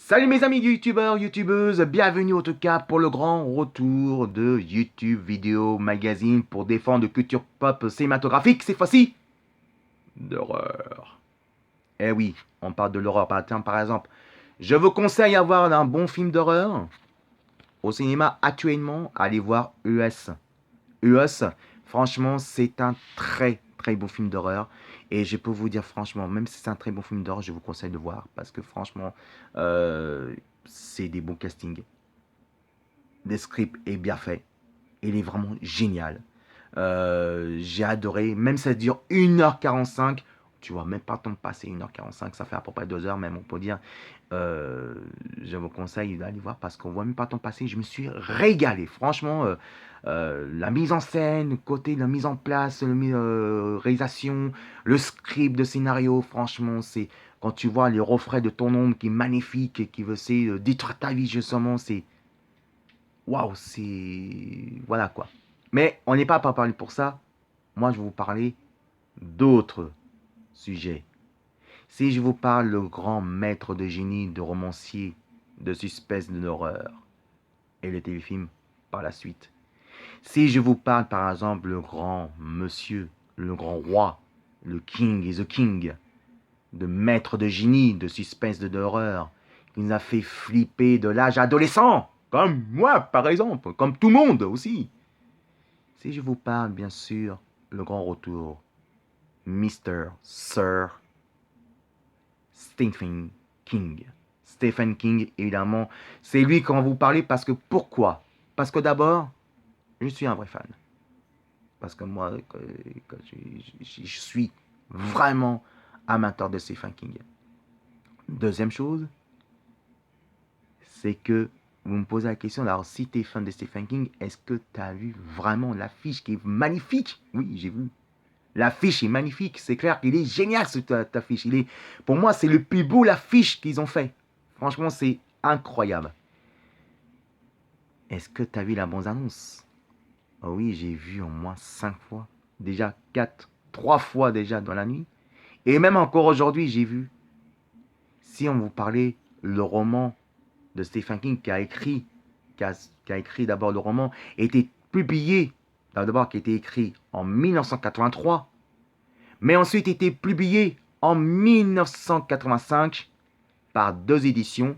Salut mes amis youtubeurs, youtubeuses, bienvenue en tout cas pour le grand retour de YouTube Vidéo Magazine pour défendre culture pop cinématographique, cette fois-ci, d'horreur. Eh oui, on parle de l'horreur par exemple. Je vous conseille à voir un bon film d'horreur au cinéma actuellement, allez voir ES. ES, franchement, c'est un très très beau film d'horreur. Et je peux vous dire franchement, même si c'est un très bon film d'horreur, je vous conseille de voir. Parce que franchement, c'est des bons castings. Le script est bien fait. Il est vraiment génial. J'ai adoré. Même ça dure 1h45. Tu vois même pas le temps passer 1h45. Ça fait à peu près 2 heures même, on peut dire. Euh, je vous conseille d'aller voir parce qu'on voit même pas le temps passer. Je me suis régalé. Franchement, la mise en scène, côté de la mise en place, la réalisation, le script de scénario, franchement, c'est quand tu vois les refrains de ton ombre qui est magnifique et qui veut détruire ta vie justement, c'est waouh, c'est voilà quoi. Mais on n'est pas parler pour ça. Moi, je vais vous parler d'autres sujets. Si je vous parle le grand maître de génie, de romancier, de suspense, de l'horreur, et le téléfilm par la suite. Si je vous parle par exemple le grand monsieur, le grand roi, le king is the king, de maître de génie, de suspense, de l'horreur, qui nous a fait flipper de l'âge adolescent, comme moi par exemple, comme tout le monde aussi. Si je vous parle bien sûr le grand retour, Mr. Sir Stephen King. Stephen King, évidemment, c'est lui qu'on va vous parler parce que pourquoi? Parce que d'abord, je suis un vrai fan. Parce que moi, je suis vraiment amateur de Stephen King. Deuxième chose, c'est que vous me posez la question, alors si tu es fan de Stephen King, est-ce que tu as vu vraiment l'affiche qui est magnifique? Oui, j'ai vu. L'affiche est magnifique, c'est clair qu'il est génial cette affiche. Pour moi, c'est le plus beau l'affiche qu'ils ont fait. Franchement, c'est incroyable. Est-ce que tu as vu la bande-annonce? Oh oui, j'ai vu au moins 5 fois. Déjà 4, 3 fois déjà dans la nuit. Et même encore aujourd'hui, j'ai vu. Si on vous parlait le roman de Stephen King qui a écrit d'abord le roman, était publié, d'abord qui a été écrit en 1983, mais ensuite été publié en 1985 par 2 éditions,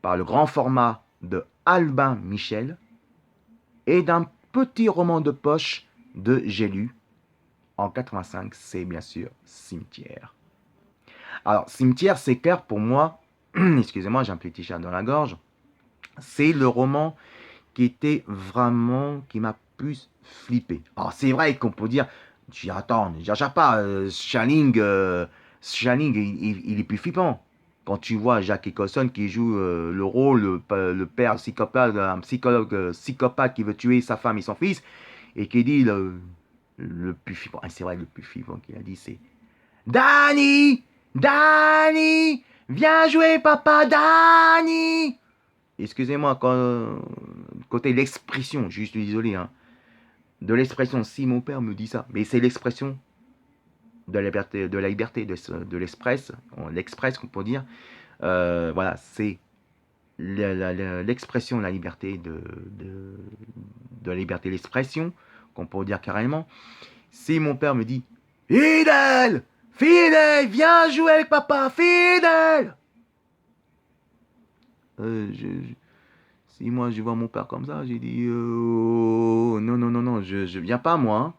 par le grand format de Albin Michel et d'un petit roman de poche de J'ai lu en 85, c'est bien sûr Cimetière. Alors, Cimetière, c'est clair pour moi, excusez-moi, j'ai un petit chat dans la gorge, c'est le roman qui était vraiment, qui m'a plus flippé. Alors, c'est vrai qu'on peut dire, je dis, attends, ne cherche pas, Shining, il est plus flippant. Quand tu vois Jack Nicholson qui joue le rôle, le père psychopathe, un psychologue psychopathe qui veut tuer sa femme et son fils, et qui dit le plus flippant, ah, c'est vrai, le plus flippant qu'il a dit, c'est Danny! Danny! Viens jouer, papa, Danny! Excusez-moi, côté l'expression, je suis désolé, hein, de l'expression, si mon père me dit ça, mais c'est l'expression de l'express, l'express qu'on peut dire, voilà, c'est l'expression, la liberté de la liberté d'expression, qu'on peut dire carrément. Si mon père me dit, Fidèle! Fidèle! Viens jouer avec papa! Fidèle! Si moi je vois mon père comme ça, j'ai dit oh, non, non, non, non, je viens pas moi. Hein.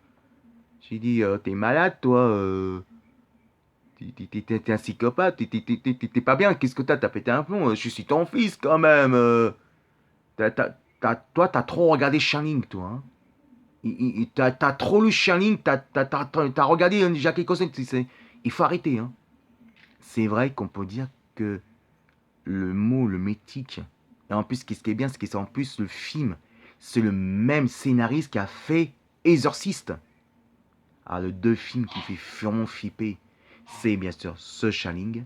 J'ai dit t'es malade toi, t'es un psychopathe, t'es pas bien, qu'est-ce que t'as pété un plomb, je suis ton fils quand même. Toi t'as trop regardé Shining toi. Hein. T'as trop lu Shining, t'as regardé Jack Nicholson, il faut arrêter. Hein. C'est vrai qu'on peut dire que le mot, le mythique. Et en plus, ce qui est bien, c'est que c'est en plus le film. C'est le même scénariste qui a fait Exorcist. Ah, le 2 films qui fait vraiment flipper, c'est bien sûr The Shining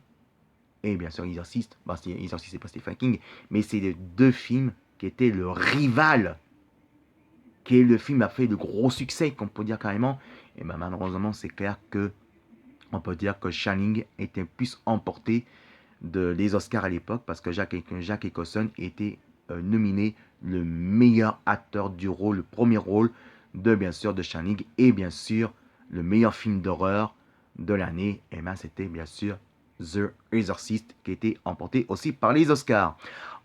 et bien sûr Exorcist. Bon, Exorcist, c'est pas Stephen King, mais c'est les 2 films qui étaient le rival, qui est le film a fait de gros succès, qu'on peut dire carrément. Et ben malheureusement, c'est clair que on peut dire que Shining était plus emporté des Oscars à l'époque, parce que Jack Nicholson était nominé le meilleur acteur du rôle, le premier rôle de, bien sûr, de Shining, et bien sûr, le meilleur film d'horreur de l'année, et bien c'était bien sûr The Exorcist, qui était emporté aussi par les Oscars.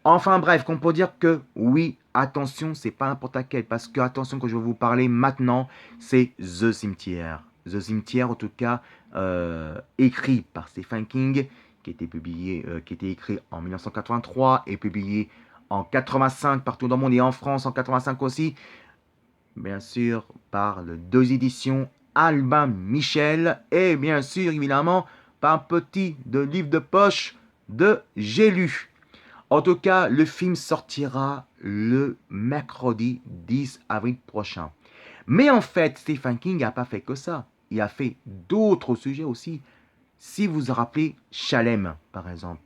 Enfin bref, qu'on peut dire que oui, attention, c'est pas n'importe laquelle, parce que attention que je vais vous parler maintenant, c'est The Cimetière. The Cimetière, en tout cas, écrit par Stephen King, qui était écrit en 1983 et publié en 85 partout dans le monde et en France en 85 aussi, bien sûr par les deux éditions Albin Michel et bien sûr évidemment par un petit livre de poche de J'ai lu. En tout cas, le film sortira le mercredi 10 avril prochain. Mais en fait, Stephen King n'a pas fait que ça. Il a fait d'autres sujets aussi. Si vous vous rappelez Chalem, par exemple,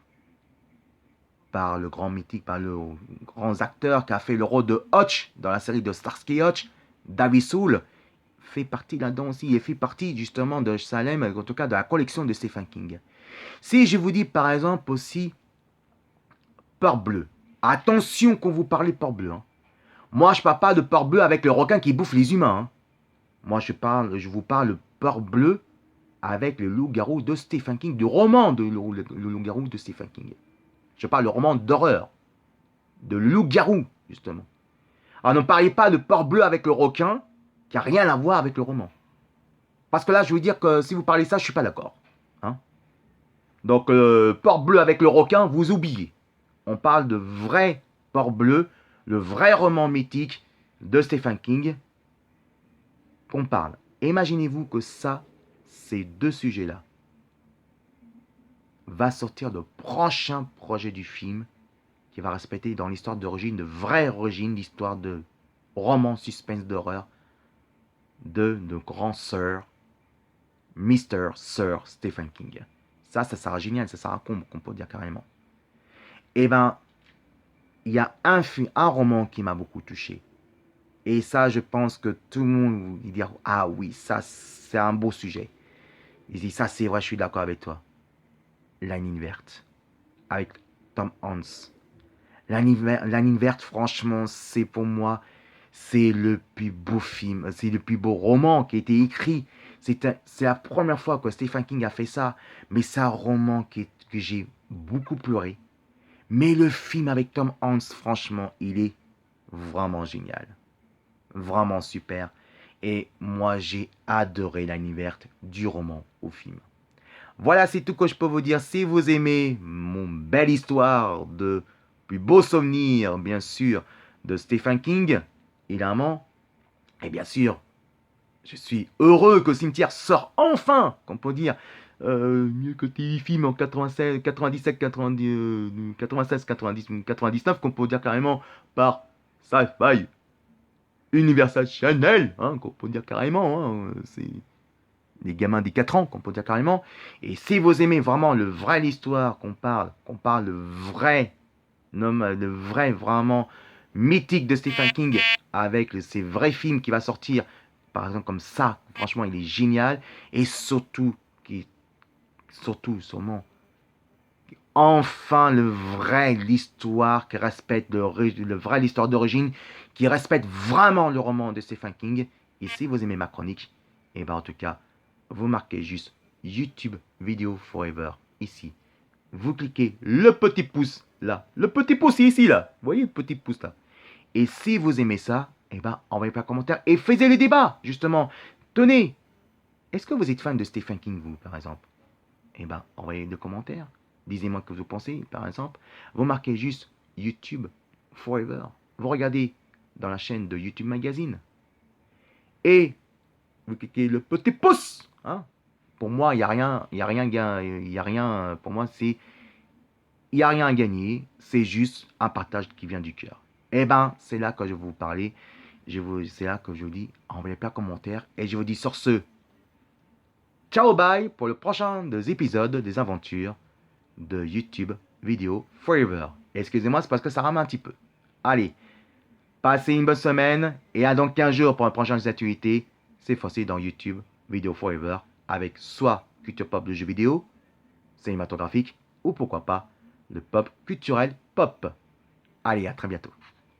par le grand mythique, par le grand acteur qui a fait le rôle de Hutch dans la série de Starsky Hutch, David Soul, fait partie là-dedans aussi. Il fait partie justement de Salem, en tout cas de la collection de Stephen King. Si je vous dis par exemple aussi Peur bleue, attention quand vous parlez peur bleue. Hein. Moi, je ne parle pas de peur bleue avec le requin qui bouffe les humains. Hein. Moi, je vous parle de peur bleue avec le loup-garou de Stephen King, du roman de le loup-garou de Stephen King. Je parle de roman d'horreur, de loup-garou, justement. Alors ne parlez pas de peur bleue avec le requin, qui n'a rien à voir avec le roman. Parce que là, je veux dire que si vous parlez ça, je ne suis pas d'accord. Hein. Donc, peur bleue avec le requin, vous oubliez. On parle de vrai peur bleu, le vrai roman mythique de Stephen King qu'on parle. Imaginez-vous que ça, ces deux sujets-là, va sortir le prochain projet du film qui va respecter dans l'histoire d'origine, de vraie origine, l'histoire de roman suspense d'horreur de grand sœur, Mr. Sir Stephen King. Ça sera génial, ça sera qu'on peut dire carrément. Eh ben, il y a un roman qui m'a beaucoup touché. Et ça, je pense que tout le monde va dire, ah oui, ça, c'est un beau sujet. Il dit, ça, c'est vrai, je suis d'accord avec toi. La ligne verte, avec Tom Hanks. La ligne verte, franchement, c'est pour moi, c'est le plus beau film, c'est le plus beau roman qui a été écrit. C'est la première fois que Stephen King a fait ça. Mais c'est un roman que j'ai beaucoup pleuré. Mais le film avec Tom Hanks, franchement, il est vraiment génial. Vraiment super. Et moi, j'ai adoré la ligne verte du roman au film. Voilà, c'est tout que je peux vous dire. Si vous aimez mon belle histoire de plus beau souvenir, bien sûr, de Stephen King, évidemment, et bien sûr, je suis heureux que Cimetière sort enfin, qu'on peut dire, mieux que téléfilm en 96, 97, 90, 96, 90, 99, qu'on peut dire carrément par Sci-Fi Universal Channel, hein, qu'on peut dire carrément, hein, c'est les gamins des 4 ans, qu'on peut dire carrément. Et si vous aimez vraiment le vrai l'histoire, qu'on parle le vrai vraiment mythique de Stephen King, avec ces vrais films qui va sortir, par exemple comme ça, franchement il est génial, et surtout, sûrement, enfin l'histoire qui respecte le vrai l'histoire d'origine, qui respecte vraiment le roman de Stephen King. Et si vous aimez ma chronique, et ben en tout cas, vous marquez juste YouTube Video Forever ici. Vous cliquez le petit pouce là. Le petit pouce ici là. Vous voyez le petit pouce là. Et si vous aimez ça, et ben envoyez pas un commentaire et faites les débats justement. Tenez, est-ce que vous êtes fan de Stephen King vous par exemple? Et ben envoyez des commentaires. Disez-moi ce que vous pensez par exemple. Vous marquez juste YouTube Forever. Vous regardez dans la chaîne de YouTube Magazine. Et vous cliquez le petit pouce. Hein. Pour moi, il n'y a rien, pour moi, il n'y a rien à gagner, c'est juste un partage qui vient du cœur. Eh ben, c'est là que je vais vous parler, c'est là que je vous dis, envoyez plein de commentaires, et je vous dis sur ce, ciao bye pour le prochain des épisodes des aventures de YouTube Video Forever. Excusez-moi, c'est parce que ça rame un petit peu. Allez, passez une bonne semaine, et à dans 15 jours pour un prochain activités, c'est facile dans YouTube Video Forever, avec soit culture pop de jeux vidéo, cinématographique, ou pourquoi pas le pop culturel pop. Allez, à très bientôt.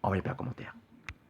Envoyez plein de commentaires.